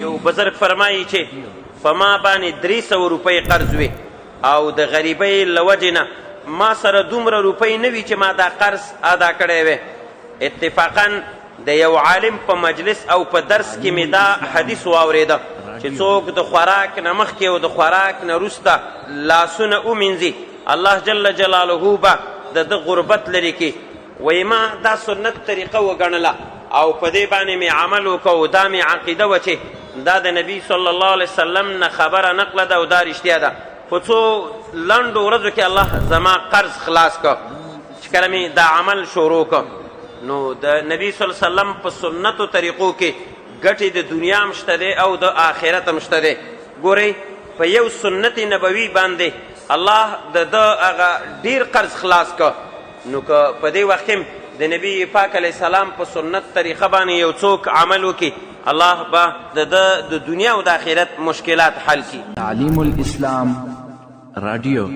یو بزرگ فرمایي چې په ما باندې 300 روپۍ قرض وي او د غریبۍ له وجې نه ما سره دومره روپۍ نه وي چې ما دا قرض ادا کړی وی. اتفاقا د یو عالم په مجلس او په درس کې مې دا حدیث واورېده چې څوک د خوراک نه مخکې او د خوراک نه وروسته لاسونه ومینځي الله جل جلاله به د ده غربت لرې کړي. وایي ما دا سنت طریقه وګڼله او په دې باندې مې عمل وکړو. دا مې عقیده وه چې دا د نبی صلی الله علیه وسلم نه خبره نقله ده او دا رښتیا ده. په څو لنډو ورځو کې الله زما قرض خلاص کړ چې کله مې دا عمل شروع کړ. نو د نبی صلی الله علیه وسلم په سنتو طریقو کې ګټې د دنیا هم شته دی او د آخرت هم شته دی. ګورئ په یو سنت نبوي باندې الله د ده هغه ډېر قرض خلاص کړ. نو که په دې وخت کې د نبی پاک علیه السلام په سنت طریقه باندې یو څوک عمل وکړي الله به د دنیا او د آخرت مشکلات حل کړي. تعلیم الاسلام رادیو